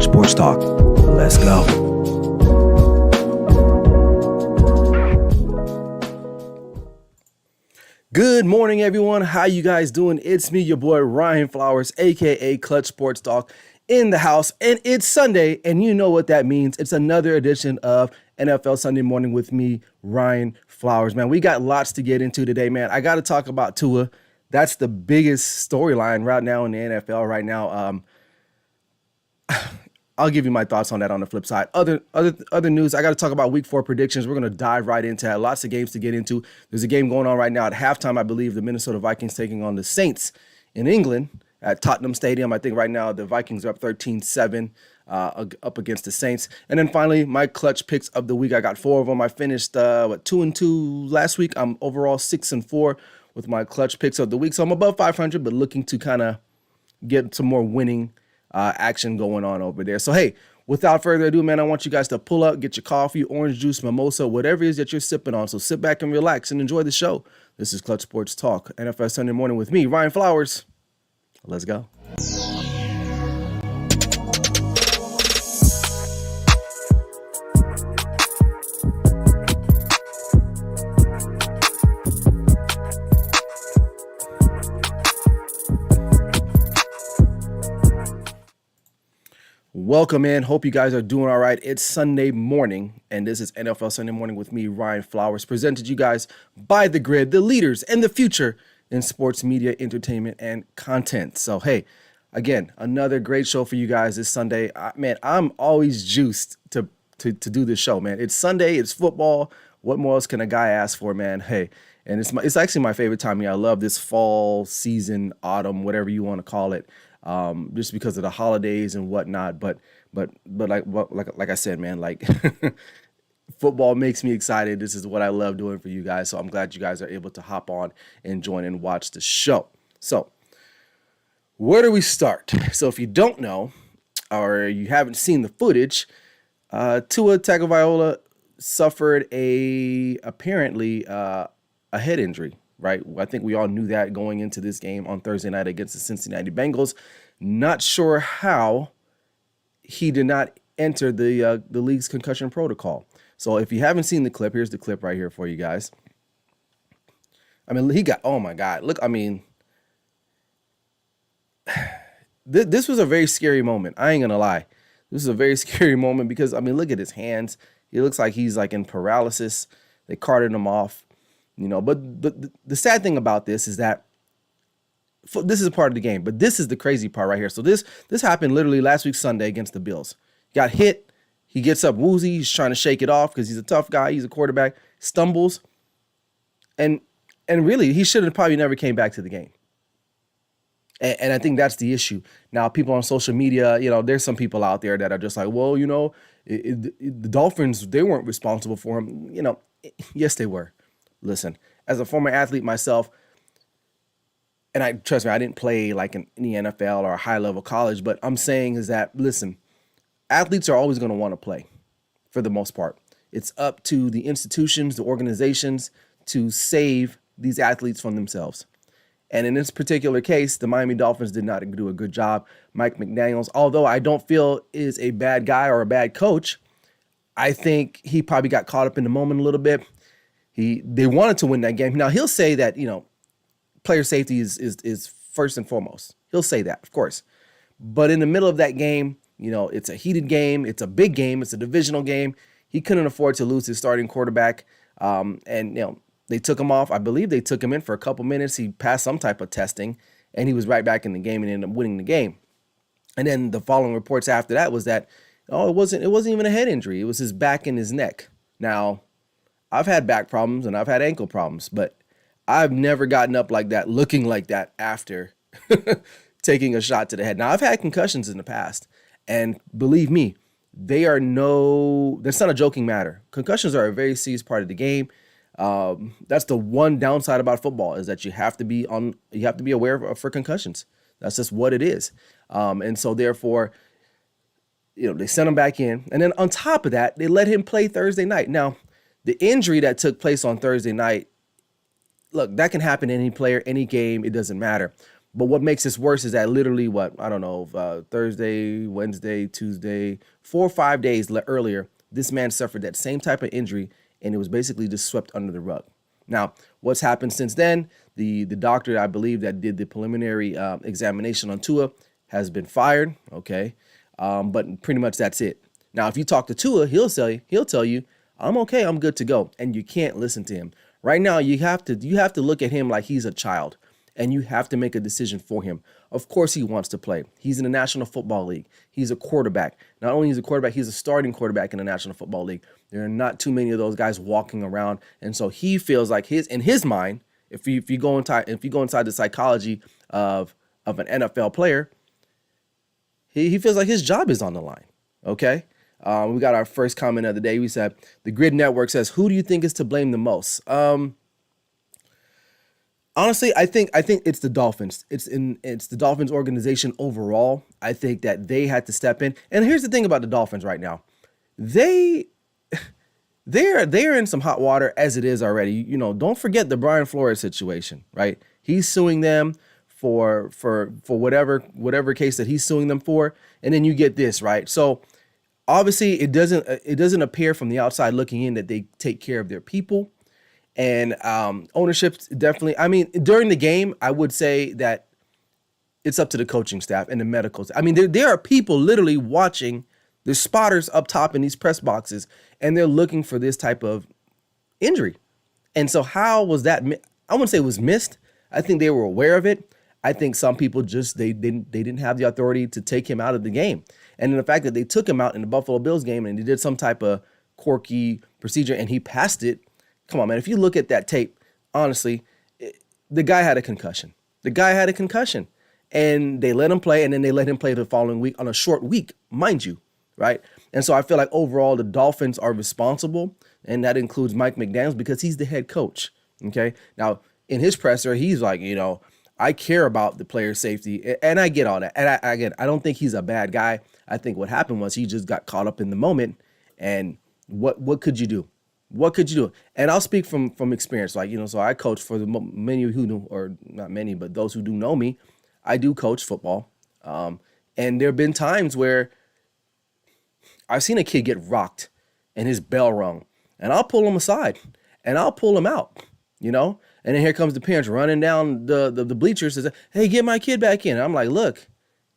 Sports Talk. Let's go. Good morning, everyone. How you guys doing? It's me, your boy Ryan Flowers, aka Clutch Sports Talk, in the house, and it's Sunday, and you know what that means. It's another edition of NFL Sunday Morning with me, Ryan Flowers. Man, we got lots to get into today, man. I got to talk about Tua. That's the biggest storyline right now in the NFL right now. I'll give you my thoughts on that on the flip side. Other news, I got to talk about week 4 predictions. We're going to dive right into that. Lots of games to get into. There's a game going on right now at halftime, I believe, the Minnesota Vikings taking on the Saints in England at Tottenham Stadium. I think right now the Vikings are up 13-7 up against the Saints. And then finally, my clutch picks of the week. I got 4 of them. I finished 2-2 last week. I'm overall 6-4 with my clutch picks of the week. So I'm above 500, but looking to kind of get some more winning action going on over there. So, hey, without further ado, man, I want you guys to pull up, get your coffee, orange juice, mimosa, whatever it is that you're sipping on. So sit back and relax and enjoy the show. This is Clutch Sports Talk, NFL Sunday Morning with me, Ryan Flowers. Let's go. Welcome in. Hope you guys are doing all right. It's Sunday morning, and this is NFL Sunday Morning with me, Ryan Flowers, presented you guys by The Grid, the leaders and the future in sports media, entertainment, and content. So, hey, again, another great show for you guys this Sunday. Man, I'm always juiced to do this show, man. It's Sunday. It's football. What more else can a guy ask for, man? Hey, and it's actually my favorite time. I love this fall season, autumn, whatever you want to call it. Just because of the holidays and whatnot, but like I said, man, like football makes me excited. This is what I love doing for you guys. So I'm glad you guys are able to hop on and join and watch the show. So where do we start? So if you don't know, or you haven't seen the footage, Tua Tagovailoa suffered apparently a head injury. Right. I think we all knew that going into this game on Thursday night against the Cincinnati Bengals. Not sure how he did not enter the league's concussion protocol. So if you haven't seen the clip, here's the clip right here for you guys. I mean, oh my God. Look, I mean, this was a very scary moment. I ain't going to lie. This is a very scary moment because, I mean, look at his hands. He looks like he's like in paralysis. They carted him off. You know, but the sad thing about this is that this is a part of the game, but this is the crazy part right here. So this happened literally last week Sunday against the Bills. He got hit. He gets up woozy. He's trying to shake it off because he's a tough guy. He's a quarterback. Stumbles. And And really, he should have probably never came back to the game. And I think that's the issue. Now, people on social media, there's some people out there that are just like, well, the Dolphins, they weren't responsible for him. Yes, they were. Listen, as a former athlete myself, and trust me, I didn't play like in the NFL or a high level college, but I'm saying is that, listen, athletes are always going to want to play for the most part. It's up to the institutions, the organizations to save these athletes from themselves. And in this particular case, the Miami Dolphins did not do a good job. Mike McDaniels, although I don't feel is a bad guy or a bad coach, I think he probably got caught up in the moment a little bit. They wanted to win that game. Now he'll say that, player safety is first and foremost. He'll say that, of course. But in the middle of that game, it's a heated game. It's a big game. It's a divisional game. He couldn't afford to lose his starting quarterback. They took him off. I believe they took him in for a couple minutes. He passed some type of testing, and he was right back in the game and ended up winning the game. And then the following reports after that was that, it wasn't even a head injury. It was his back and his neck. Now, I've had back problems and I've had ankle problems, but I've never gotten up like that, looking like that after taking a shot to the head. Now, I've had concussions in the past, and believe me, that's not a joking matter. Concussions are a very serious part of the game. That's the one downside about football, is that you have to be aware for concussions. That's just what it is. And so therefore, they sent him back in. And then on top of that, they let him play Thursday night. Now, the injury that took place on Thursday night, look, that can happen to any player, any game. It doesn't matter. But what makes this worse is that literally Thursday, Wednesday, Tuesday, 4 or 5 days earlier, this man suffered that same type of injury, and it was basically just swept under the rug. Now, what's happened since then? The doctor, I believe, that did the preliminary examination on Tua has been fired. Okay, but pretty much that's it. Now, if you talk to Tua, he'll tell you, I'm okay, I'm good to go, and you can't listen to him. Right now, you have to look at him like he's a child, and you have to make a decision for him. Of course he wants to play. He's in the National Football League. He's a quarterback. Not only is he a quarterback, he's a starting quarterback in the National Football League. There are not too many of those guys walking around, and so he feels like in his mind, if you go inside the psychology of an NFL player, he feels like his job is on the line. Okay. We got our first comment of the day. We said, the Grid Network says, who do you think is to blame the most? Honestly, I think it's the Dolphins. It's the Dolphins organization overall. I think that they had to step in. And here's the thing about the Dolphins right now. They're in some hot water as it is already. Don't forget the Brian Flores situation, right? He's suing them for whatever case that he's suing them for. And then you get this, right? So obviously it doesn't appear from the outside looking in that they take care of their people. And ownership definitely, during the game, I would say that it's up to the coaching staff and the medicals. There are people literally watching. There's spotters up top in these press boxes, and they're looking for this type of injury. And so how was that? I wouldn't say it was missed. I think they were aware of it. I think some people just, they didn't have the authority to take him out of the game. And then the fact that they took him out in the Buffalo Bills game and they did some type of quirky procedure and he passed it. Come on, man. If you look at that tape, honestly, the guy had a concussion. And they let him play, and then they let him play the following week on a short week, mind you, right? And so I feel like overall the Dolphins are responsible, and that includes Mike McDaniels because he's the head coach, okay? Now, in his presser, he's like, I care about the player safety, and I get all that. And I don't think he's a bad guy. I think what happened was he just got caught up in the moment, and what could you do? What could you do? And I'll speak from experience. So I coach for the many who know, or not many, but those who do know me, I do coach football. And there have been times where I've seen a kid get rocked and his bell rung, and I'll pull him aside and I'll pull him out, and then here comes the parents running down the bleachers and say, hey, get my kid back in. And I'm like, look,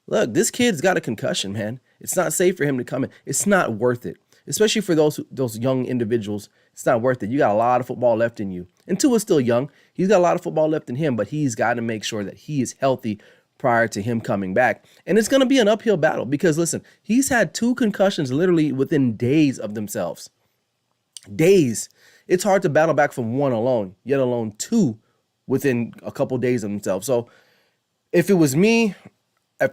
this kid's got a concussion, man. It's not safe for him to come in. It's not worth it. Especially for those young individuals, it's not worth it. You got a lot of football left in you. And Tua's still young. He's got a lot of football left in him, but he's got to make sure that he is healthy prior to him coming back. And it's going to be an uphill battle because, listen, he's had 2 concussions literally within days of themselves. Days. It's hard to battle back from one alone, yet alone 2 within a couple days of themselves. So if it was me,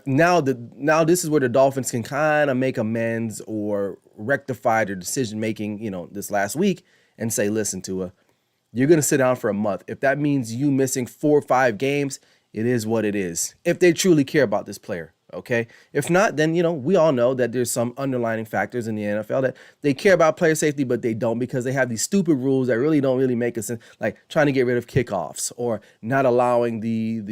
now this is where the Dolphins can kind of make amends or rectify their decision making, this last week and say, listen, Tua, you're going to sit down for a month. If that means you missing 4 or 5 games, it is what it is. If they truly care about this player, okay? If not, then, we all know that there's some underlying factors in the NFL that they care about player safety, but they don't because they have these stupid rules that really don't really make sense, like trying to get rid of kickoffs or not allowing the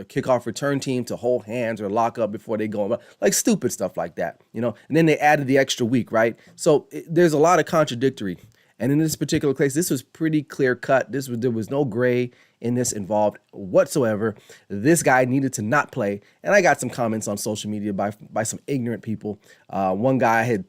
kickoff return team to hold hands or lock up before they go, like stupid stuff like that, And then they added the extra week, right? So there's a lot of contradictory. And in this particular case, this was pretty clear cut. There was no gray in this involved whatsoever. This guy needed to not play. And I got some comments on social media by some ignorant people. One guy had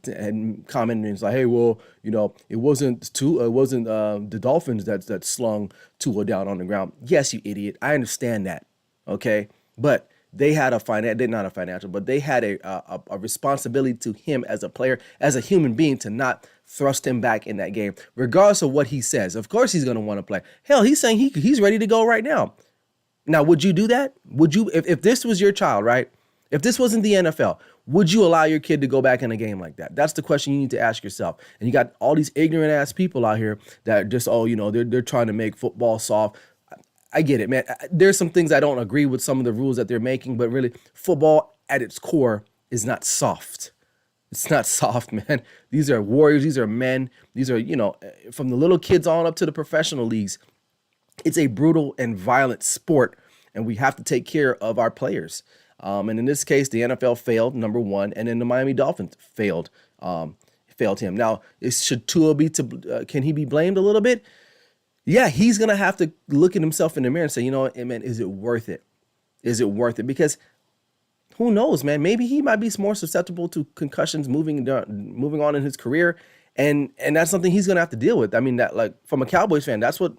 commented and was like, "Hey, well, it wasn't the Dolphins that slung Tua down on the ground." Yes, you idiot. I understand that. Okay, but they had they had a responsibility to him as a player, as a human being, to not thrust him back in that game, regardless of what he says. Of course he's going to want to play. Hell, he's saying he's ready to go right now. Now, would you do that? Would you, if this was your child, right? If this wasn't the NFL, would you allow your kid to go back in a game like that? That's the question you need to ask yourself. And you got all these ignorant ass people out here that just, they're trying to make football soft. I get it, man. There's some things I don't agree with some of the rules that they're making, but really, football at its core is not soft. It's not soft, man. These are warriors. These are men. These are, from the little kids on up to the professional leagues. It's a brutal and violent sport, and we have to take care of our players. And in this case, the NFL failed, number one, and then the Miami Dolphins failed him. Now, should Tua can he be blamed a little bit? Yeah, he's going to have to look at himself in the mirror and say, man, is it worth it? Is it worth it? Because who knows, man? Maybe he might be more susceptible to concussions moving on in his career. And that's something he's going to have to deal with. I mean, that, like, from a Cowboys fan, that's what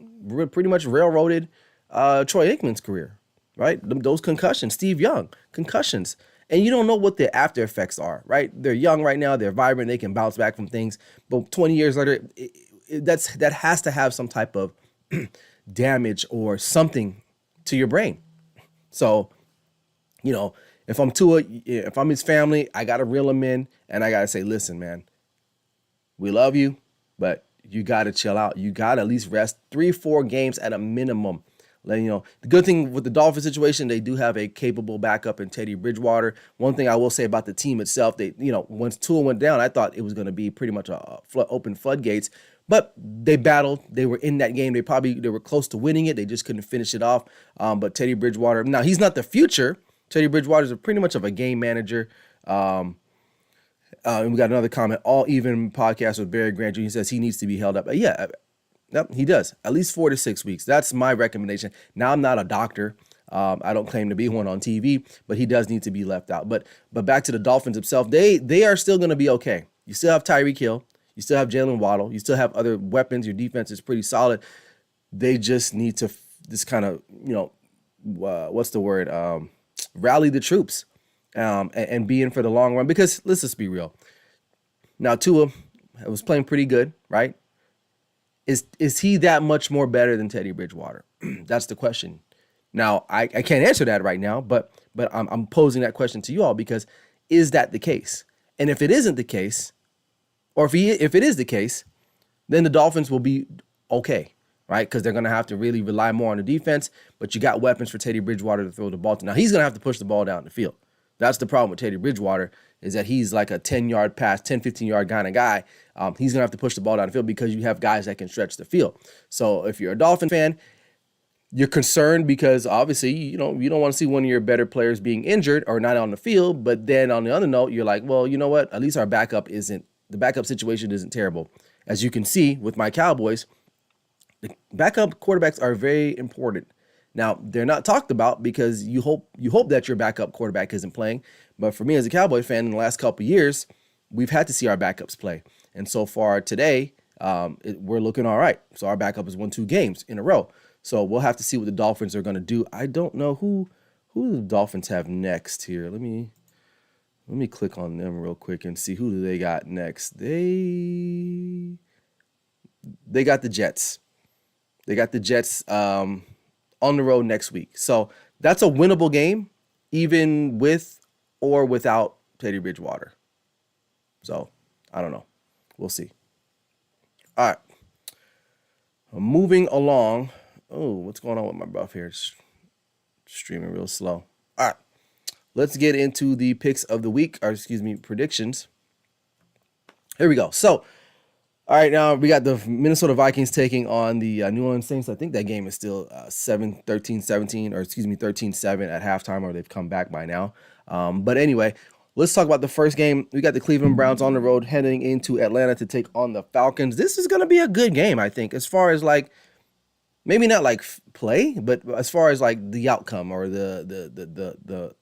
pretty much railroaded Troy Aikman's career, right? Those concussions, Steve Young, concussions. And you don't know what the after effects are, right? They're young right now. They're vibrant. They can bounce back from things. But 20 years later, that has to have some type of damage or something to your brain. So, if I'm Tua, if I'm his family, I got to reel him in and I got to say, listen, man, we love you, but you got to chill out. You got to at least rest 3-4 games at a minimum. The good thing with the Dolphins situation, they do have a capable backup in Teddy Bridgewater. One thing I will say about the team itself, once Tua went down, I thought it was going to be pretty much open floodgates. But they battled. They were in that game. They were close to winning it. They just couldn't finish it off. But Teddy Bridgewater, now he's not the future. Teddy Bridgewater is pretty much of a game manager. And we got another comment. All Even podcast with Barry Grant Jr. He says he needs to be held up. Yep, he does. At least 4 to 6 weeks. That's my recommendation. Now, I'm not a doctor. I don't claim to be one on TV, but he does need to be left out. But back to the Dolphins themselves, they are still going to be okay. You still have Tyreek Hill. You still have Jalen Waddle. You still have other weapons. Your defense is pretty solid. They just need to just kind of, what's the word? Rally the troops and be in for the long run. Because let's just be real. Now, Tua was playing pretty good, right? Is he that much more better than Teddy Bridgewater? That's the question. Now, I can't answer that right now, but I'm posing that question to you all because is that the case? And if it isn't the case, or if it is the case, then the Dolphins will be okay, right? Because they're going to have to really rely more on the defense, but you got weapons for Teddy Bridgewater to throw the ball to. Now, he's going to have to push the ball down the field. That's the problem with Teddy Bridgewater is that he's like a 10-yard pass, 10, 15-yard kind of guy. He's going to have to push the ball down the field because you have guys that can stretch the field. So if you're a Dolphin fan, you're concerned because obviously, you don't want to see one of your better players being injured or not on the field. But then on the other note, you're like, well, you know what? At least the backup situation isn't terrible. As you can see with my Cowboys, the backup quarterbacks are very important. Now, they're not talked about because you hope that your backup quarterback isn't playing. But for me as a Cowboy fan, in the last couple of years, we've had to see our backups play. And so far today, we're looking all right. So our backup has won 2 games in a row. So we'll have to see what the Dolphins are going to do. I don't know who the Dolphins have next here. Let me click on them real quick and see who do they got next. They got the Jets. They got the Jets on the road next week. So that's a winnable game, even with or without Teddy Bridgewater. So I don't know. We'll see. All right. Moving along. Oh, what's going on with my buff here? It's streaming real slow. All right. Let's get into the picks of the week, or excuse me, predictions. Here we go. So, all right, now we got the Minnesota Vikings taking on the New Orleans Saints. I think that game is still 13-17, or excuse me, 13-7 at halftime, or they've come back by now. But anyway, let's talk about the first game. We got the Cleveland Browns on the road heading into Atlanta to take on the Falcons. This is going to be a good game, I think, as far as like, maybe not like play, but as far as like the outcome or the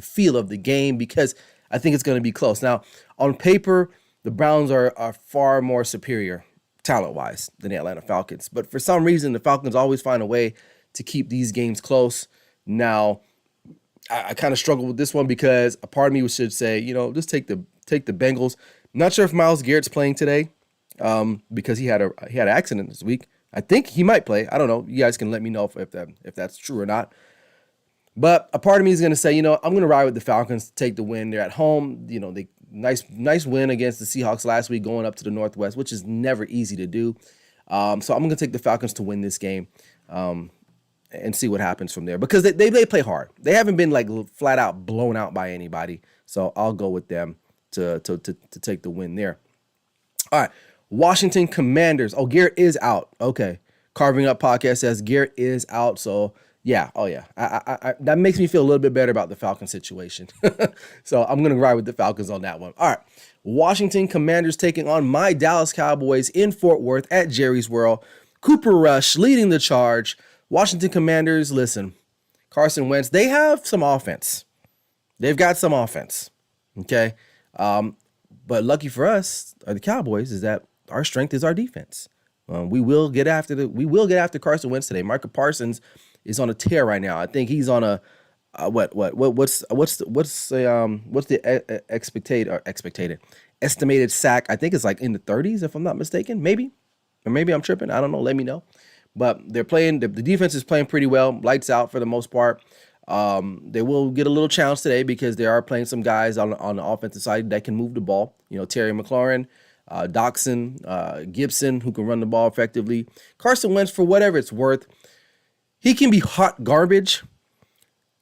feel of the game, because I think it's going to be close. Now, on paper, the Browns are far more superior talent-wise than the Atlanta Falcons. But for some reason, the Falcons always find a way to keep these games close. Now, I kind of struggle with this one because a part of me should say, just take the Bengals. I'm not sure if Myles Garrett's playing today because he had an accident this week. I think he might play. I don't know. You guys can let me know if that's true or not. But a part of me is going to say, I'm going to ride with the Falcons to take the win. They're at home. They nice win against the Seahawks last week going up to the Northwest, which is never easy to do. So I'm going to take the Falcons to win this game and see what happens from there because they play hard. They haven't been like flat out blown out by anybody. So I'll go with them to take the win there. All right. Washington Commanders. Oh, Garrett is out. Okay. Carving Up Podcast says Garrett is out. So yeah. Oh yeah. I that makes me feel a little bit better about the Falcon situation. So I'm going to ride with the Falcons on that one. All right. Washington Commanders taking on my Dallas Cowboys in Fort Worth at Jerry's World. Cooper Rush leading the charge. Washington Commanders, listen, Carson Wentz, they have some offense. They've got some offense. Okay. But lucky for us, the Cowboys, is that our strength is our defense. We will get after Carson Wentz today. Micah Parsons is on a tear right now. I think he's on a what's the estimated sack? I think it's like in the 30s, if I'm not mistaken. Maybe, or maybe I'm tripping. I don't know. Let me know. But they're playing. The defense is playing pretty well. Lights out for the most part. They will get a little challenge today because they are playing some guys on the offensive side that can move the ball. Terry McLaurin, Doxson, Gibson, who can run the ball effectively. Carson Wentz, for whatever it's worth, he can be hot garbage,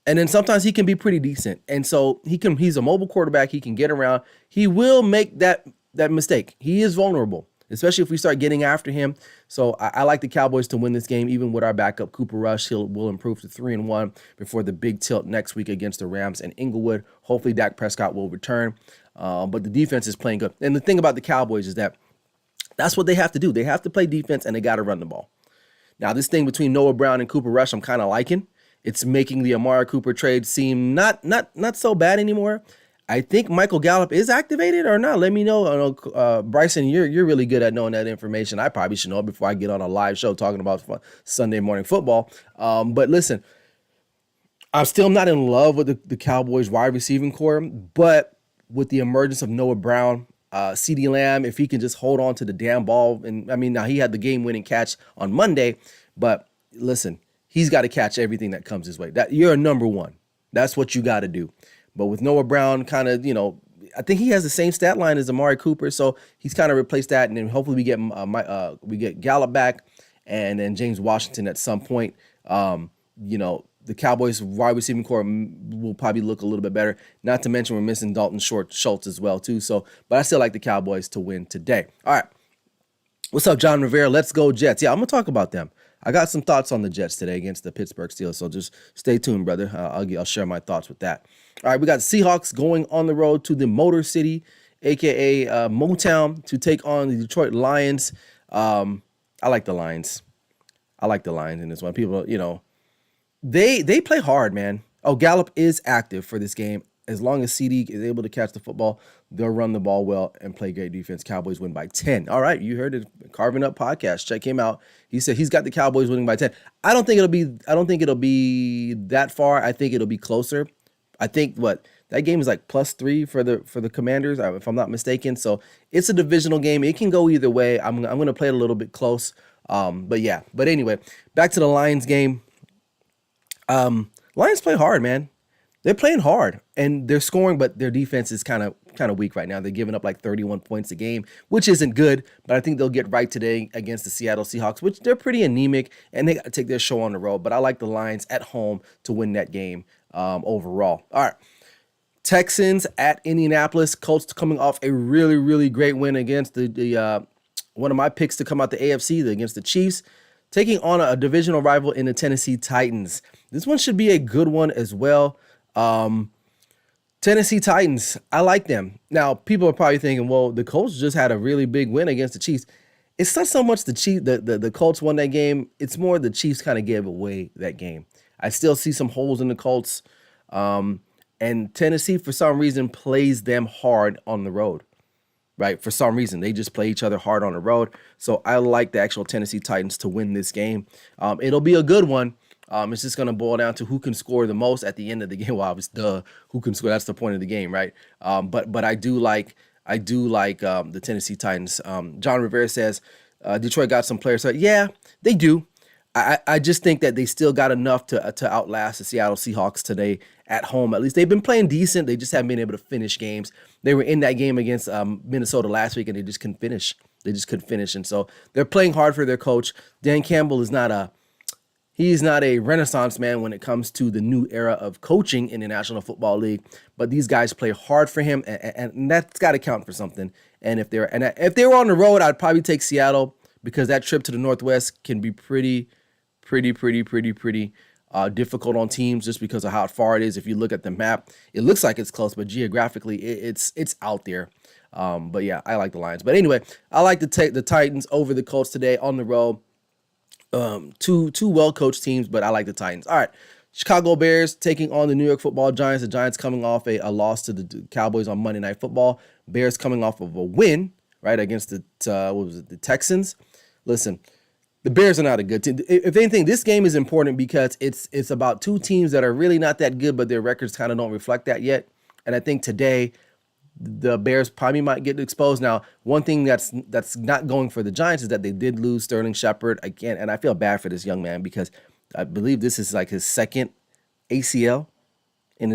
and then sometimes he can be pretty decent. And so he's a mobile quarterback. He can get around. He will make that mistake. He is vulnerable, especially if we start getting after him. So I like the Cowboys to win this game, even with our backup, Cooper Rush. Will improve to 3-1 before the big tilt next week against the Rams and Inglewood. Hopefully Dak Prescott will return. But the defense is playing good. And the thing about the Cowboys is that's what they have to do. They have to play defense, and they got to run the ball. Now, this thing between Noah Brown and Cooper Rush, I'm kind of liking. It's making the Amari Cooper trade seem not so bad anymore. I think Michael Gallup is activated or not. Let me know. I know, Bryson, you're really good at knowing that information. I probably should know it before I get on a live show talking about Sunday morning football. But listen, I'm still not in love with the Cowboys wide receiving core, but with the emergence of Noah Brown, CeeDee Lamb, if he can just hold on to the damn ball. And I mean, now he had the game-winning catch on Monday, but listen, he's got to catch everything that comes his way. That you're a number one. That's what you got to do. But with Noah Brown kind of, I think he has the same stat line as Amari Cooper, so he's kind of replaced that, and then hopefully we get Gallup back, and then James Washington at some point. The Cowboys wide receiving core will probably look a little bit better. Not to mention we're missing Dalton Schultz as well too. So, but I still like the Cowboys to win today. All right, what's up, John Rivera? Let's go Jets. Yeah, I'm gonna talk about them. I got some thoughts on the Jets today against the Pittsburgh Steelers, so just stay tuned, brother. I'll share my thoughts with that. All right, we got Seahawks going on the road to the Motor City, a.k.a. Motown, to take on the Detroit Lions. I like the Lions. In this one. People, they play hard, man. Oh, Gallup is active for this game. As long as CD is able to catch the football, they'll run the ball well and play great defense. Cowboys win by 10. All right, you heard it. Carving Up Podcast. Check him out. He said he's got the Cowboys winning by 10. I don't think it'll be that far. I think it'll be closer. I think that game is like +3 for the Commanders, if I'm not mistaken. So it's a divisional game. It can go either way. I'm going to play it a little bit close. But anyway, back to the Lions game. Lions play hard, man. They're playing hard and they're scoring, but their defense is kind of weak right now. They're giving up like 31 points a game, which isn't good. But I think they'll get right today against the Seattle Seahawks, which they're pretty anemic, and they got to take their show on the road. But I like the Lions at home to win that game overall. All right. Texans at Indianapolis. Colts coming off a really, really great win against the one of my picks to come out the AFC against the Chiefs, taking on a divisional rival in the Tennessee Titans. This one should be a good one as well. Tennessee Titans, I like them. Now, people are probably thinking, well, the Colts just had a really big win against the Chiefs. It's not so much the Colts won that game. It's more the Chiefs kind of gave away that game. I still see some holes in the Colts. And Tennessee, for some reason, plays them hard on the road, right? For some reason, they just play each other hard on the road. So I like the actual Tennessee Titans to win this game. It'll be a good one. It's just going to boil down to who can score the most at the end of the game. Well, obviously, who can score? That's the point of the game, right? But I do like the Tennessee Titans. John Rivera says Detroit got some players. So yeah, they do. I just think that they still got enough to outlast the Seattle Seahawks today at home. At least they've been playing decent. They just haven't been able to finish games. They were in that game against Minnesota last week, and they just couldn't finish. And so they're playing hard for their coach. Dan Campbell is not a renaissance man when it comes to the new era of coaching in the National Football League. But these guys play hard for him, and that's got to count for something. And if they were on the road, I'd probably take Seattle because that trip to the Northwest can be pretty difficult on teams just because of how far it is. If you look at the map, it looks like it's close, but geographically it's out there. But yeah, I like the Lions. But anyway, I like to take the Titans over the Colts today on the road. Two well-coached teams, but I like the Titans. All right, Chicago Bears taking on the New York Football Giants. The Giants coming off a loss to the Cowboys on Monday Night Football. Bears coming off of a win, right, against the Texans. Listen, the Bears are not a good team. If anything, this game is important because it's about two teams that are really not that good, but their records kind of don't reflect that yet. And I think today the Bears probably might get exposed. Now, one thing that's not going for the Giants is that they did lose Sterling Shepard again, and I feel bad for this young man because I believe this is like his second ACL in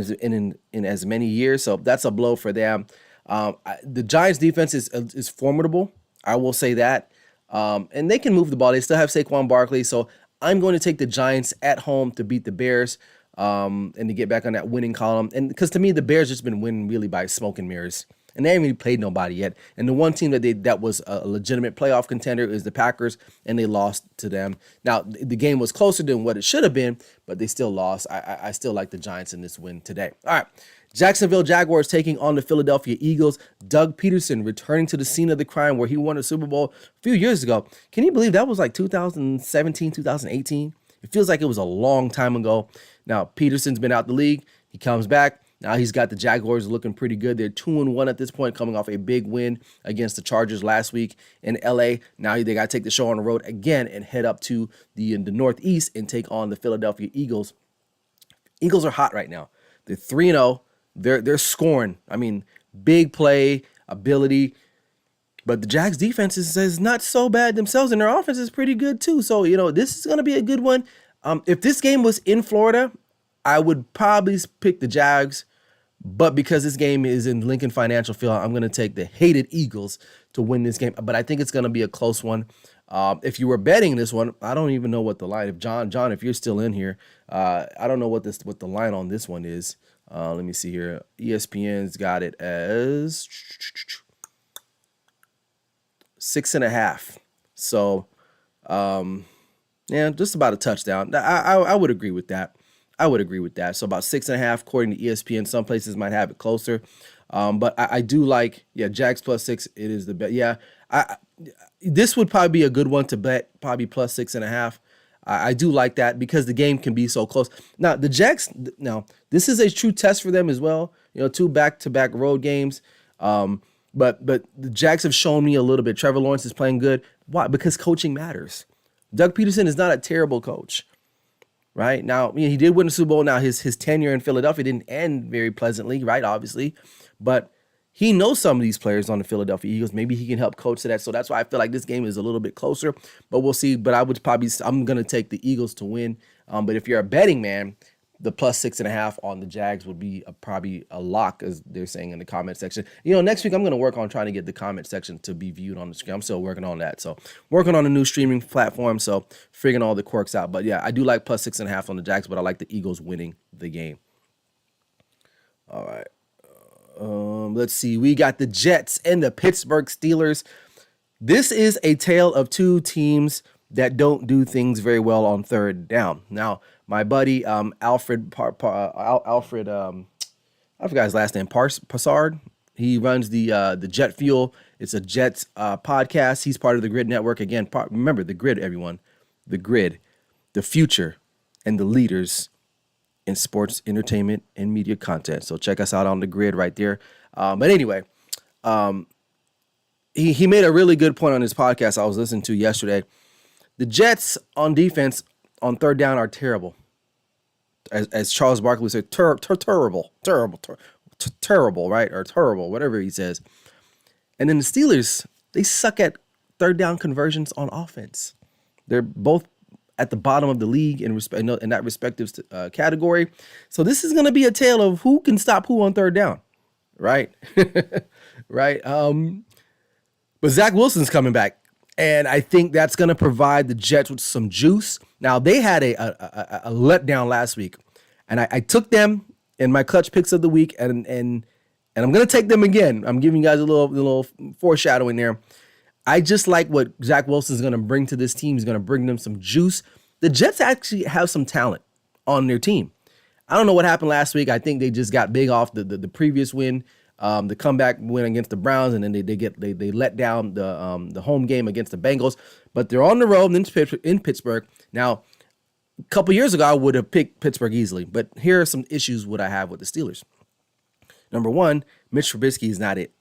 as many years. So that's a blow for them. The Giants defense is formidable. I will say that. And they can move the ball. They still have Saquon Barkley. So I'm going to take the Giants at home to beat the Bears and to get back on that winning column. And because to me, the Bears just been winning really by smoke and mirrors. And they haven't really played nobody yet. And the one team that was a legitimate playoff contender is the Packers, and they lost to them. Now, the game was closer than what it should have been, but they still lost. I still like the Giants in this win today. All right. Jacksonville Jaguars taking on the Philadelphia Eagles. Doug Peterson returning to the scene of the crime where he won a Super Bowl a few years ago. Can you believe that was like 2017, 2018? It feels like it was a long time ago. Now, Peterson's been out the league. He comes back. Now he's got the Jaguars looking pretty good. They're 2-1 at this point, coming off a big win against the Chargers last week in LA. Now they got to take the show on the road again and head up to the Northeast and take on the Philadelphia Eagles. Eagles are hot right now. They're 3-0. They're scoring. I mean, big play, ability. But the Jags defense is not so bad themselves, and their offense is pretty good too. So, this is going to be a good one. If this game was in Florida, I would probably pick the Jags. But because this game is in Lincoln Financial Field, I'm going to take the hated Eagles to win this game. But I think it's going to be a close one. If you were betting this one, I don't even know what the line. If John, if you're still in here, I don't know what the line on this one is. Let me see here. ESPN's got it as 6.5. So, just about a touchdown. I would agree with that. So about 6.5, according to ESPN. Some places might have it closer. But I do like, Jags +6. It is the bet. Yeah, this would probably be a good one to bet, probably +6.5. I do like that because the game can be so close. Now, the Jags, this is a true test for them as well. 2 back-to-back road games. But the Jags have shown me a little bit. Trevor Lawrence is playing good. Why? Because coaching matters. Doug Peterson is not a terrible coach. Right? Now, he did win the Super Bowl. Now, his tenure in Philadelphia didn't end very pleasantly, right? Obviously. But he knows some of these players on the Philadelphia Eagles. Maybe he can help coach to that. So that's why I feel like this game is a little bit closer, but we'll see. But I'm going to take the Eagles to win. But if you're a betting man, the +6.5 on the Jags would be probably a lock, as they're saying in the comment section. Next week I'm going to work on trying to get the comment section to be viewed on the screen. I'm still working on that. So working on a new streaming platform. So figuring all the quirks out. But yeah, I do like +6.5 on the Jags, but I like the Eagles winning the game. All right. Let's see. We got the Jets and the Pittsburgh Steelers. This is a tale of two teams that don't do things very well on third down. Now, my buddy Alfred, I forgot his last name, Passard. He runs the Jet Fuel. It's a Jets podcast. He's part of the Grid Network. Again, remember the Grid, everyone. The Grid, the future, and the leaders in sports, entertainment, and media content. So check us out on the Grid right there. But anyway, he made a really good point on his podcast I was listening to yesterday. The Jets on defense on third down are terrible. As Charles Barkley would say, terrible, right? Or terrible, whatever he says. And then the Steelers, they suck at third down conversions on offense. They're both at the bottom of the league in that respective category. So this is going to be a tale of who can stop who on third down, right? Right. But Zach Wilson's coming back. And I think that's going to provide the Jets with some juice. Now, they had a letdown last week, and I took them in my clutch picks of the week, and I'm going to take them again. I'm giving you guys a little foreshadowing there. I just like what Zach Wilson's going to bring to this team. He's going to bring them some juice. The Jets actually have some talent on their team. I don't know what happened last week. I think they just got big off the previous win. The comeback win against the Browns, and then they let down the home game against the Bengals. But they're on the road in Pittsburgh. Now, a couple years ago, I would have picked Pittsburgh easily. But here are some issues what I have with the Steelers. Number one, Mitch Trubisky is not it.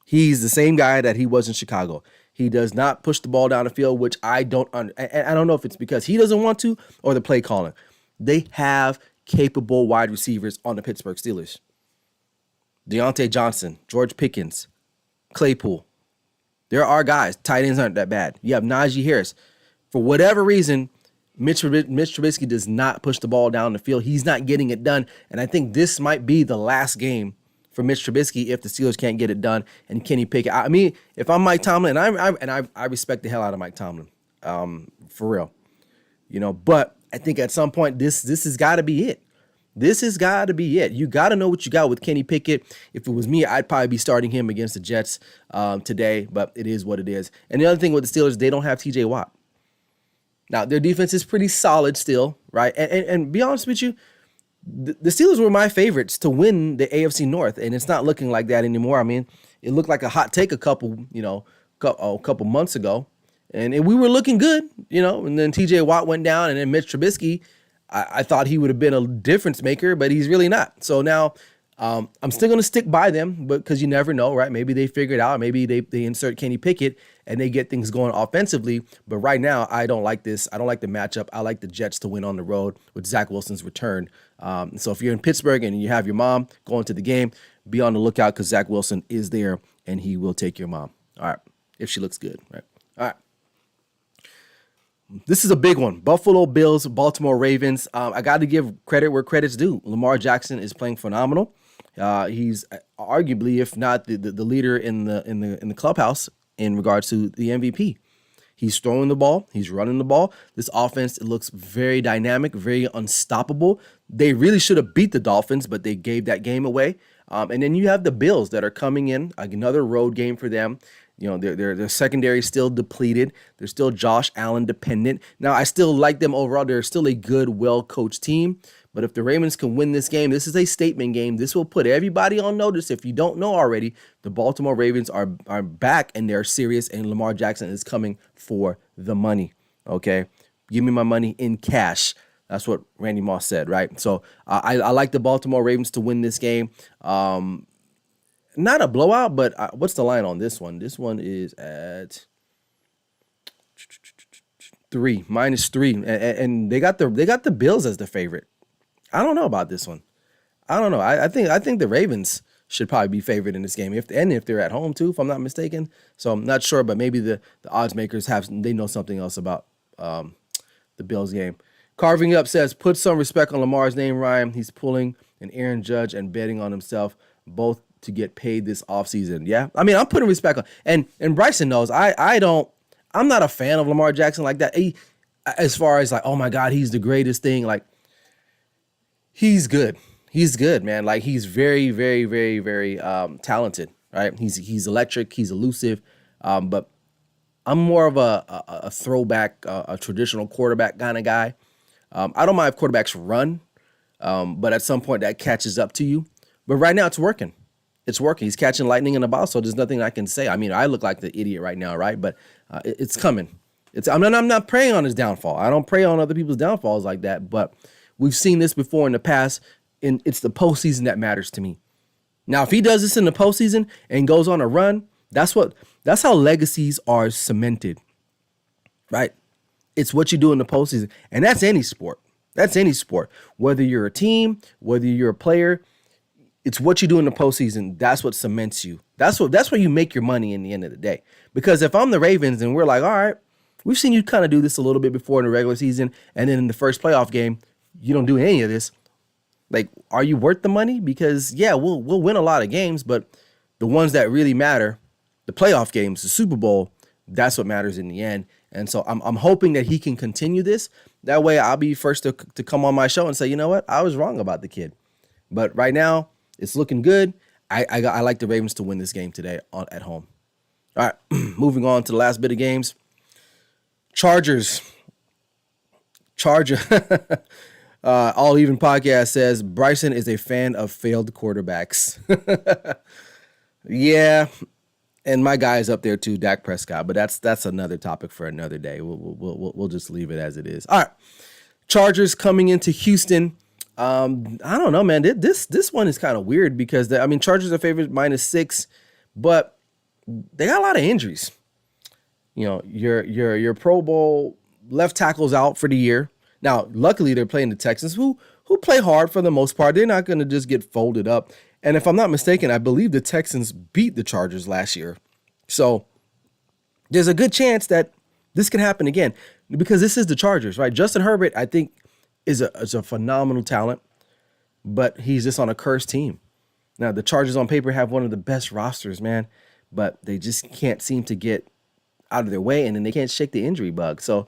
He's the same guy that he was in Chicago. He does not push the ball down the field, which I don't know if it's because he doesn't want to or the play calling. They have capable wide receivers on the Pittsburgh Steelers. Deontay Johnson, George Pickens, Claypool. There are guys. Tight ends aren't that bad. You have Najee Harris. For whatever reason, Mitch Trubisky does not push the ball down the field. He's not getting it done. And I think this might be the last game for Mitch Trubisky if the Steelers can't get it done. And Kenny Pickett. I mean, if I'm Mike Tomlin, and I respect the hell out of Mike Tomlin, for real. But I think at some point this has got to be it. This has got to be it. You got to know what you got with Kenny Pickett. If it was me, I'd probably be starting him against the Jets today, but it is what it is. And the other thing with the Steelers, they don't have TJ Watt. Now, their defense is pretty solid still, right? And be honest with you, the Steelers were my favorites to win the AFC North, and it's not looking like that anymore. I mean, it looked like a hot take a couple months ago, and we were looking good, and then TJ Watt went down, and then Mitch Trubisky, I thought he would have been a difference maker, but he's really not. So now I'm still going to stick by them, but because you never know, right? Maybe they figure it out. Maybe they insert Kenny Pickett and they get things going offensively. But right now, I don't like this. I don't like the matchup. I like the Jets to win on the road with Zach Wilson's return. So if you're in Pittsburgh and you have your mom going to the game, be on the lookout because Zach Wilson is there and he will take your mom. All right. If she looks good, right? All right. This is a big one. Buffalo Bills, Baltimore Ravens. I got to give credit where credit's due. Lamar Jackson is playing phenomenal. He's arguably, if not the leader in the clubhouse in regards to the MVP. He's throwing the ball. He's running the ball. This offense, it looks very dynamic, very unstoppable. They really should have beat the Dolphins, but they gave that game away. And then you have the Bills that are coming in, another road game for them. Their secondary is still depleted. They're still Josh Allen dependent. Now, I still like them overall. They're still a good, well-coached team. But if the Ravens can win this game, this is a statement game. This will put everybody on notice. If you don't know already, the Baltimore Ravens are back and they're serious, and Lamar Jackson is coming for the money. Okay? Give me my money in cash. That's what Randy Moss said, right? So I like the Baltimore Ravens to win this game. Not a blowout, but what's the line on this one? This one is at -3, and they got the Bills as the favorite. I don't know about this one. I don't know. I think the Ravens should probably be favored in this game, if they're at home too, if I'm not mistaken. So I'm not sure, but maybe the odds makers they know something else about the Bills game. Carving Up says, put some respect on Lamar's name, Ryan. He's pulling an Aaron Judge and betting on himself, both to get paid this offseason. Yeah, I mean, I'm putting respect on, and Bryson knows I'm not a fan of Lamar Jackson like that. As far as like, oh my God, he's the greatest thing. Like, he's good. He's good, man. Like, he's very, very, very, very talented, right? He's electric. He's elusive. But I'm more of a throwback, a traditional quarterback kind of guy. I don't mind if quarterbacks run, but at some point that catches up to you. But right now it's working. It's working. He's catching lightning in a bottle, so there's nothing I can say. I mean, I look like the idiot right now, right? But it's coming. I'm not preying on his downfall. I don't prey on other people's downfalls like that. But we've seen this before in the past, and it's the postseason that matters to me. Now, if he does this in the postseason and goes on a run, that's how legacies are cemented, right? It's what you do in the postseason, and that's any sport. That's any sport. Whether you're a team, whether you're a player, it's what you do in the postseason. That's what cements you. That's where you make your money in the end of the day. Because if I'm the Ravens and we're like, all right, we've seen you kind of do this a little bit before in the regular season, and then in the first playoff game, you don't do any of this. Like, are you worth the money? Because yeah, we'll win a lot of games, but the ones that really matter, the playoff games, the Super Bowl, that's what matters in the end. And so I'm hoping that he can continue this. That way I'll be first to come on my show and say, you know what, I was wrong about the kid. But right now, it's looking good. I like the Ravens to win this game today at home. All right, moving on to the last bit of games. Charger. All Even Podcast says, Bryson is a fan of failed quarterbacks. Yeah, and my guy is up there too, Dak Prescott. But that's another topic for another day. We'll just leave it as it is. All right, Chargers coming into Houston. I don't know, man. This one is kind of weird because Chargers are favored -6, but they got a lot of injuries. You know, your Pro Bowl left tackle's out for the year. Now, luckily, they're playing the Texans, who play hard for the most part. They're not going to just get folded up. And if I'm not mistaken, I believe the Texans beat the Chargers last year. So there's a good chance that this can happen again because this is the Chargers, right? Justin Herbert, I think, is a phenomenal talent, but he's just on a cursed team. Now, the Chargers on paper have one of the best rosters, man, but they just can't seem to get out of their way, and then they can't shake the injury bug. So,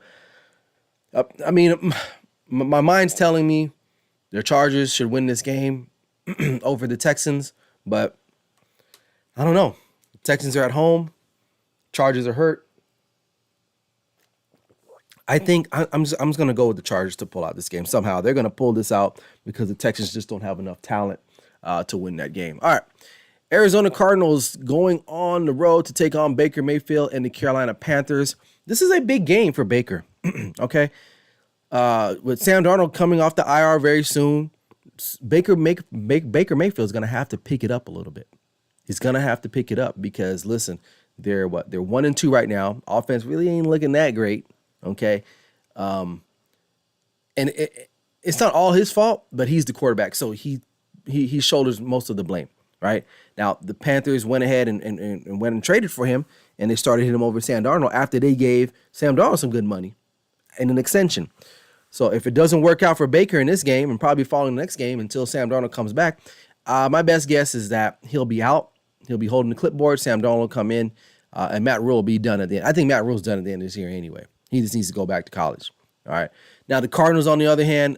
my mind's telling me the Chargers should win this game over the Texans, but I don't know. The Texans are at home. Chargers are hurt. I think I'm just going to go with the Chargers to pull out this game. Somehow they're going to pull this out because the Texans just don't have enough talent to win that game. All right. Arizona Cardinals going on the road to take on Baker Mayfield and the Carolina Panthers. This is a big game for Baker. Okay. With Sam Darnold coming off the IR very soon, Baker Mayfield is going to have to pick it up a little bit. He's going to have to pick it up because listen, they're 1-2 right now. Offense really ain't looking that great. Okay. And it's not all his fault, but he's the quarterback. So he shoulders most of the blame, right? Now, the Panthers went ahead and went and traded for him, and they started hitting him over Sam Darnold after they gave Sam Darnold some good money and an extension. So if it doesn't work out for Baker in this game and probably following the next game until Sam Darnold comes back, my best guess is that he'll be out. He'll be holding the clipboard. Sam Darnold will come in, and Matt Rule will be done at the end. I think Matt Rule's done at the end of this year anyway. He just needs to go back to college. All right. Now the Cardinals, on the other hand,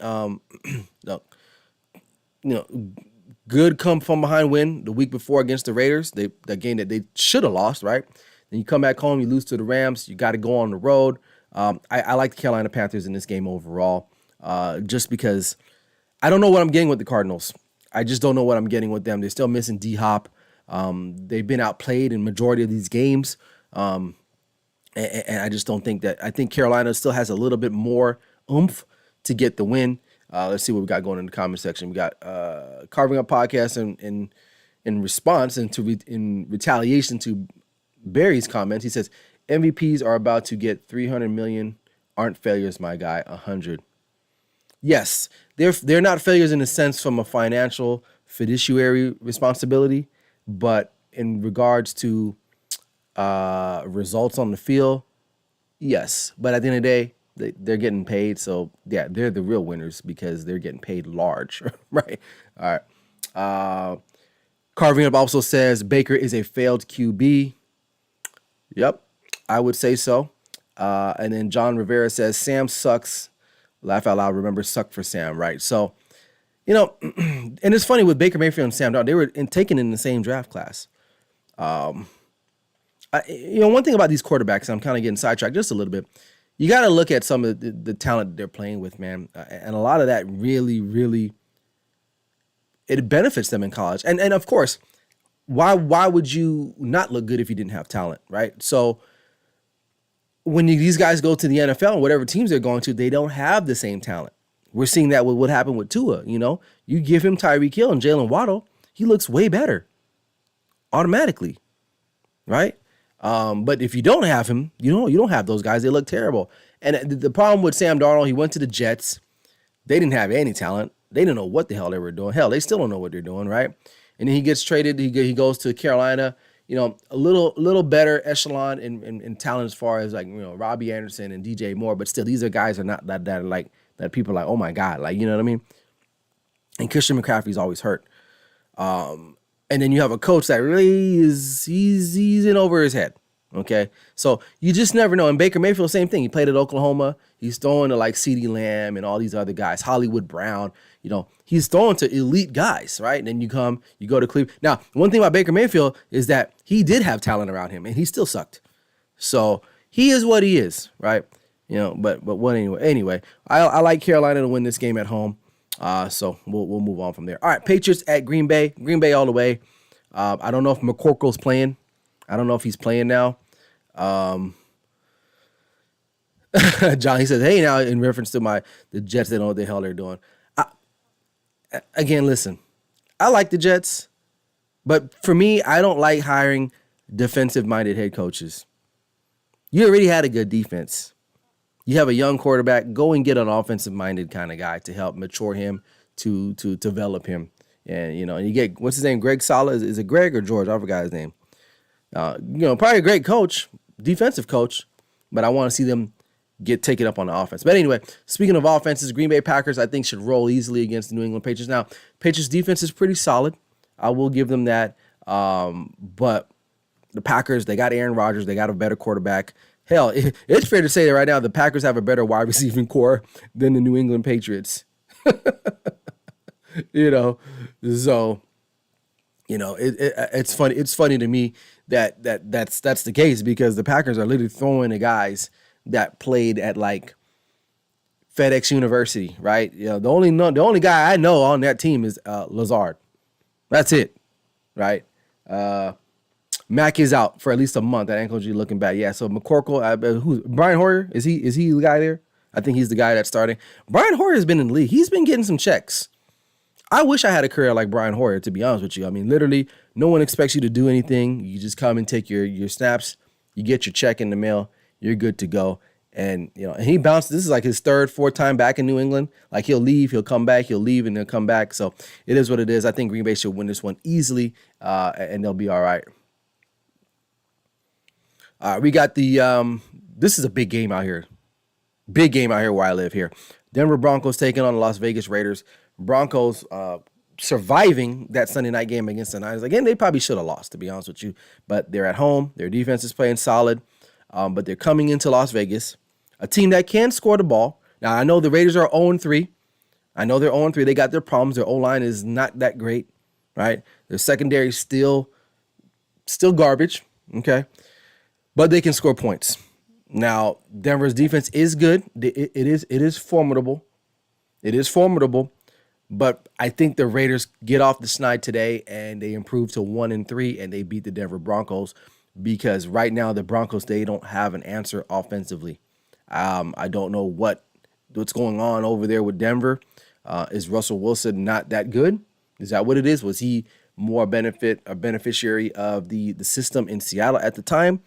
good come from behind win the week before against the Raiders. The game that they should have lost, right? Then you come back home, you lose to the Rams. You got to go on the road. I like the Carolina Panthers in this game overall, just because I don't know what I'm getting with the Cardinals. I just don't know what I'm getting with them. They're still missing D-Hop. They've been outplayed in majority of these games. And I just don't think that. I think Carolina still has a little bit more oomph to get the win. Let's see what we got going in the comment section. We got Carving Up Podcast in response and in retaliation to Barry's comments. He says, MVPs are about to get 300 million. Aren't failures, my guy. 100. Yes, they're not failures in a sense from a financial fiduciary responsibility. But in regards to results on the field, yes. But at the end of the day, they're getting paid. So, yeah, they're the real winners because they're getting paid large, right? All right. Carving Up also says Baker is a failed QB. Yep, I would say so. And then John Rivera says Sam sucks. Laugh out loud. Remember, suck for Sam, right? So, and it's funny with Baker Mayfield and Sam Darnold, they were taken in the same draft class. One thing about these quarterbacks, I'm kind of getting sidetracked just a little bit. You got to look at some of the talent they're playing with, man, and a lot of that really, really, it benefits them in college. And of course, why would you not look good if you didn't have talent, right? So when these guys go to the NFL and whatever teams they're going to, they don't have the same talent. We're seeing that with what happened with Tua. You give him Tyreek Hill and Jalen Waddle, he looks way better automatically, right? But if you don't have him, you don't have those guys. They look terrible. And the problem with Sam Darnold, he went to the Jets. They didn't have any talent. They didn't know what the hell they were doing. Hell, they still don't know what they're doing, right? And then he gets traded. He goes to Carolina. A little better echelon in talent as far as Robbie Anderson and DJ Moore. But still, these are guys are not that like that people are like, oh my God, like, you know what I mean? And Christian McCaffrey's always hurt. And then you have a coach that really he's in over his head. Okay. So you just never know. And Baker Mayfield, same thing. He played at Oklahoma. He's throwing to like CeeDee Lamb and all these other guys, Hollywood Brown. He's throwing to elite guys, right? And then you go to Cleveland. Now, one thing about Baker Mayfield is that he did have talent around him and he still sucked. So he is what he is, right? But what anyway, I like Carolina to win this game at home. So we'll move on from there. All right, Patriots at Green Bay. Green Bay all the way. I don't know if McCorkle's playing. I don't know if he's playing now. John, he says, hey, now in reference to the Jets, they don't know what the hell they're doing. Again, listen, I like the Jets, but for me, I don't like hiring defensive-minded head coaches. You already had a good defense. You have a young quarterback. Go and get an offensive-minded kind of guy to help mature him, to develop him. And, you get, what's his name, Greg Sala? Is it Greg or George? I forgot his name. Probably a great coach, defensive coach, but I want to see them take it up on the offense. But anyway, speaking of offenses, Green Bay Packers, I think, should roll easily against the New England Patriots. Now, Patriots defense is pretty solid. I will give them that. But the Packers, they got Aaron Rodgers. They got a better quarterback. Hell, it's fair to say that right now the Packers have a better wide receiving core than the New England Patriots. So, it's funny. It's funny to me that's the case because the Packers are literally throwing the guys that played at like FedEx University, right? The only guy I know on that team is Lazard. That's it, right? Mack is out for at least a month. That ankle injury looking bad. Yeah. So McCorkle, who's Brian Hoyer? Is he the guy there? I think he's the guy that's starting. Brian Hoyer has been in the league. He's been getting some checks. I wish I had a career like Brian Hoyer, to be honest with you. I mean, literally, no one expects you to do anything. You just come and take your snaps. You get your check in the mail. You're good to go. And, and he bounced. This is like his third, fourth time back in New England. Like, he'll leave, he'll come back, he'll leave, and he'll come back. So it is what it is. I think Green Bay should win this one easily, and they'll be all right. We got this is a big game out here. Big game out here where I live here. Denver Broncos taking on the Las Vegas Raiders. Broncos surviving that Sunday night game against the Niners. Again, they probably should have lost, to be honest with you. But they're at home. Their defense is playing solid. But they're coming into Las Vegas, a team that can score the ball. Now, I know the Raiders are 0-3. I know they're 0-3. They got their problems. Their O-line is not that great, right? Their secondary is still garbage, okay? But they can score points. Now, Denver's defense is good. It is formidable. It is formidable. But I think the Raiders get off the schneid today and they improve to 1-3 and they beat the Denver Broncos because right now the Broncos, they don't have an answer offensively. I don't know what's going on over there with Denver. Is Russell Wilson not that good? Is that what it is? Was he more a beneficiary of the system in Seattle at the time?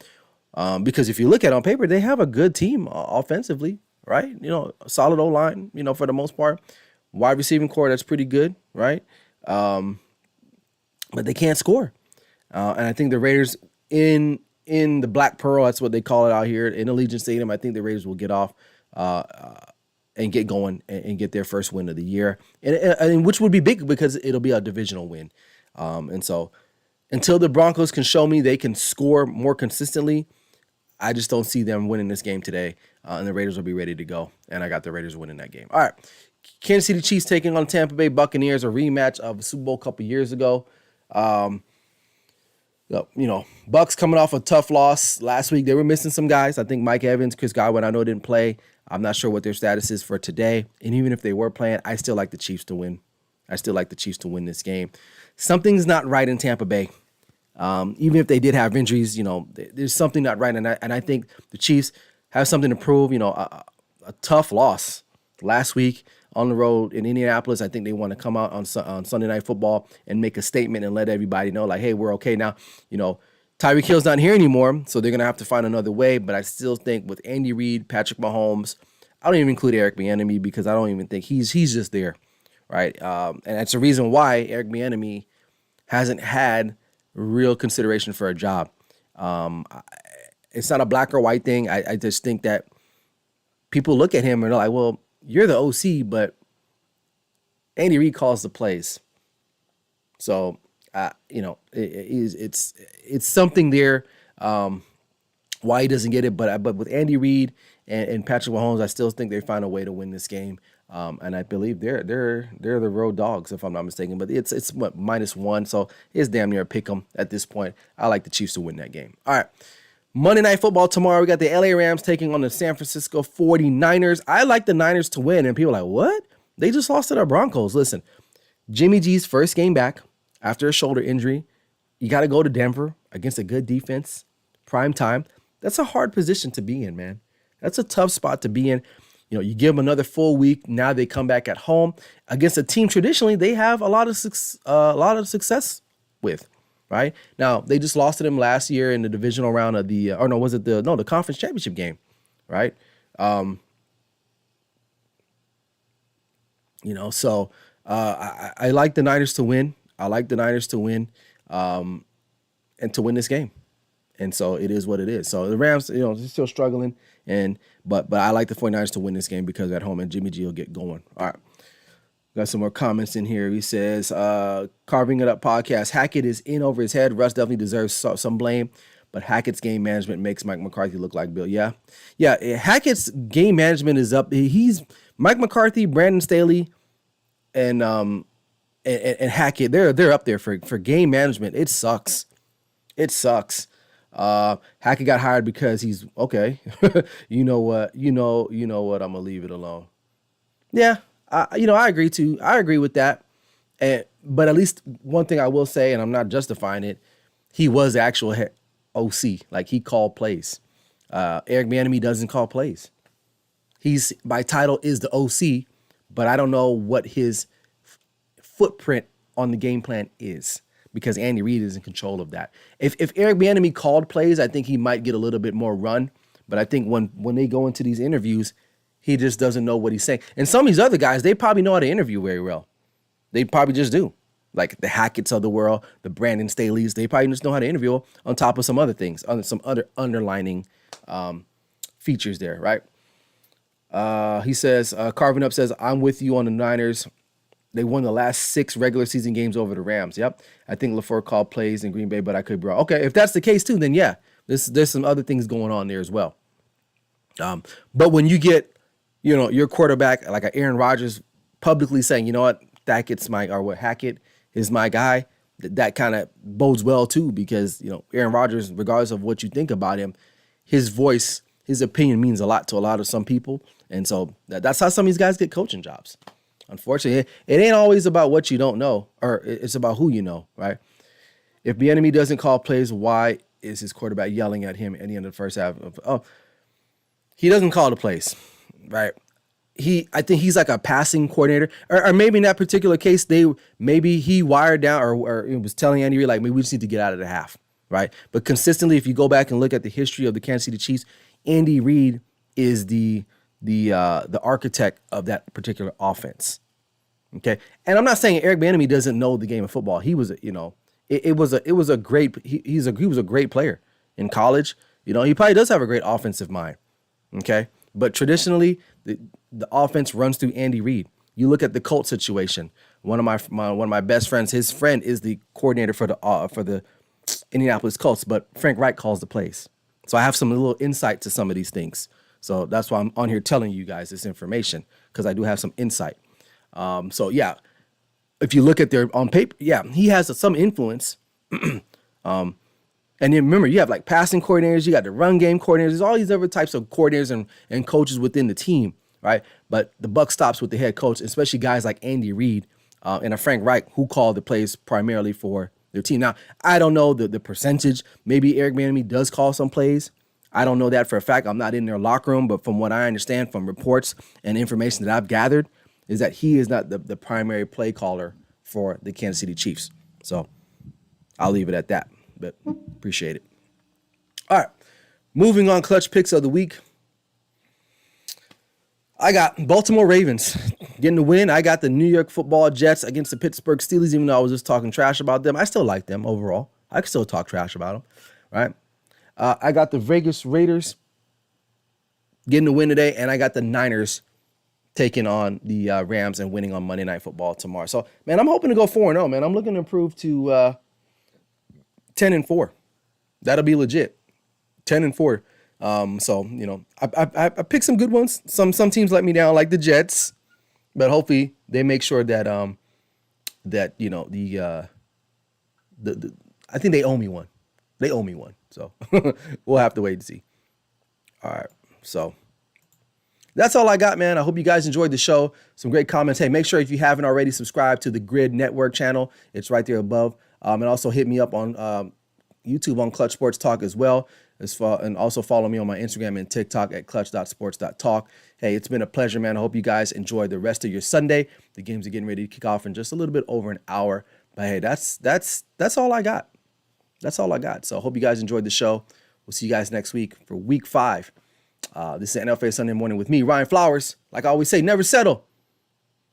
Because if you look at it on paper, they have a good team offensively, right? A solid O-line, for the most part. Wide receiving core, that's pretty good, right? But they can't score. And I think the Raiders in the Black Pearl, that's what they call it out here in Allegiant Stadium. I think the Raiders will get off and get going and get their first win of the year, and which would be big because it'll be a divisional win. And so until the Broncos can show me they can score more consistently, I just don't see them winning this game today. And the Raiders will be ready to go. And I got the Raiders winning that game. All right. Kansas City Chiefs taking on Tampa Bay Buccaneers, a rematch of the Super Bowl a couple years ago. Bucks coming off a tough loss last week. They were missing some guys. I think Mike Evans, Chris Godwin, I know didn't play. I'm not sure what their status is for today. And even if they were playing, I still like the Chiefs to win. I still like the Chiefs to win this game. Something's not right in Tampa Bay. Even if they did have injuries, there's something not right. And I think the Chiefs have something to prove. A tough loss last week on the road in Indianapolis. I think they want to come out on Sunday Night Football and make a statement and let everybody know, like, hey, we're okay now. Tyreek Hill's not here anymore, so they're going to have to find another way. But I still think with Andy Reid, Patrick Mahomes, I don't even include Eric Bieniemy because I don't even think he's just there, right? And that's the reason why Eric Bieniemy hasn't had real consideration for a job. It's not a black or white thing. I just think that people look at him and they're like, well, you're the OC, but Andy Reid calls the plays. So, it's something there why he doesn't get it. But with Andy Reid and Patrick Mahomes, I still think they find a way to win this game. And I believe they're the road dogs, if I'm not mistaken. But it's what, -1, so it's damn near a pick 'em at this point. I like the Chiefs to win that game. All right. Monday Night Football tomorrow. We got the LA Rams taking on the San Francisco 49ers. I like the Niners to win. And people are like, what? They just lost to the Broncos. Listen, Jimmy G's first game back after a shoulder injury. You got to go to Denver against a good defense, prime time. That's a hard position to be in, man. That's a tough spot to be in. You give them another full week. Now they come back at home against a team traditionally they have a lot of success with. Right now, they just lost to them last year in the divisional round of the conference championship game, right? So I like the Niners to win. I like the Niners to win, and to win this game. And so it is what it is. So the Rams, they're still struggling, but I like the 49ers to win this game because at home and Jimmy G will get going. All right. Got some more comments in here. He says, Carving It Up podcast, Hackett is in over his head. Russ definitely deserves some blame, but Hackett's game management makes Mike McCarthy look like Bill. Yeah. Hackett's game management is up. He's Mike McCarthy, Brandon Staley, and Hackett. They're up there for game management. It sucks. Hackett got hired because he's okay. You know what? I'm gonna leave it alone. Yeah. I agree too. I agree with that. But at least one thing I will say, and I'm not justifying it, he was the actual OC. Like, he called plays. Eric Bieniemy doesn't call plays. He's by title is the OC, but I don't know what his footprint on the game plan is because Andy Reid is in control of that. If Eric Bieniemy called plays, I think he might get a little bit more run. But I think when they go into these interviews, he just doesn't know what he's saying. And some of these other guys, they probably know how to interview very well. They probably just do. Like the Hackett's of the world, the Brandon Staleys, they probably just know how to interview on top of some other things, some other underlining features there, right? He says, Carving Up says, I'm with you on the Niners. They won the last 6 regular season games over the Rams. Yep. I think LaFleur called plays in Green Bay, but I could be wrong. Okay, if that's the case too, then yeah, there's some other things going on there as well. But when you get your quarterback, like a Aaron Rodgers, publicly saying, you know what, Hackett is my guy, that kind of bodes well too, because, Aaron Rodgers, regardless of what you think about him, his voice, his opinion means a lot to a lot of some people. And so that's how some of these guys get coaching jobs. Unfortunately, it ain't always about what you don't know, or it's about who you know, right? If Bieniemy doesn't call plays, why is his quarterback yelling at him at the end of the first half? He doesn't call the plays. Right. I think he's like a passing coordinator, or maybe in that particular case, maybe he wired down or it was telling Andy Reid, like, maybe we just need to get out of the half. Right. But consistently, if you go back and look at the history of the Kansas City Chiefs, Andy Reid is the architect of that particular offense. Okay. And I'm not saying Eric Bieniemy doesn't know the game of football. He was, it was a great he was a great player in college. You know, he probably does have a great offensive mind. Okay, but traditionally the offense runs through Andy Reid. You look at the Colts situation. One of my best friends, his friend is the coordinator for the Indianapolis Colts, but Frank Reich calls the plays. So I have some little insight to some of these things. So that's why I'm on here telling you guys this information, because I do have some insight. So yeah, if you look at their on paper, yeah, he has some influence. And then remember, you have like passing coordinators, you got the run game coordinators, there's all these other types of coordinators and coaches within the team, right? But the buck stops with the head coach, especially guys like Andy Reid and a Frank Reich, who called the plays primarily for their team. Now, I don't know the percentage. Maybe Eric Bieniemy does call some plays. I don't know that for a fact. I'm not in their locker room, but from what I understand from reports and information that I've gathered, is that he is not the primary play caller for the Kansas City Chiefs. So I'll leave it at that, but appreciate it. All right, moving on, clutch picks of the week. I got Baltimore Ravens getting the win. I got the New York Football Jets against the Pittsburgh Steelers, even though I was just talking trash about them. I still like them overall. I can still talk trash about them, right? I got the Vegas Raiders getting the win today, and I got the Niners taking on the Rams and winning on Monday Night Football tomorrow. So, man, I'm hoping to go 4-0, man. I'm looking to improve to 10-4. That'll be legit. 10-4. So, you know, I picked some good ones. Some teams let me down, like the Jets, but hopefully they make sure that that you know the I think they owe me one. They owe me one. So we'll have to wait and see. All right. So that's all I got, man. I hope you guys enjoyed the show. Some great comments. Hey, make sure if you haven't already, subscribe to the Grid Network channel. It's right there above. And also hit me up on YouTube on Clutch Sports Talk as well. And also follow me on my Instagram and TikTok at clutch.sports.talk. Hey, it's been a pleasure, man. I hope you guys enjoy the rest of your Sunday. The games are getting ready to kick off in just a little bit over an hour. But hey, that's all I got. That's all I got. So I hope you guys enjoyed the show. We'll see you guys next week for week 5. This is NFL Sunday Morning with me, Ryan Flowers. Like I always say, never settle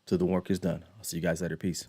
till the work is done. I'll see you guys later. Peace.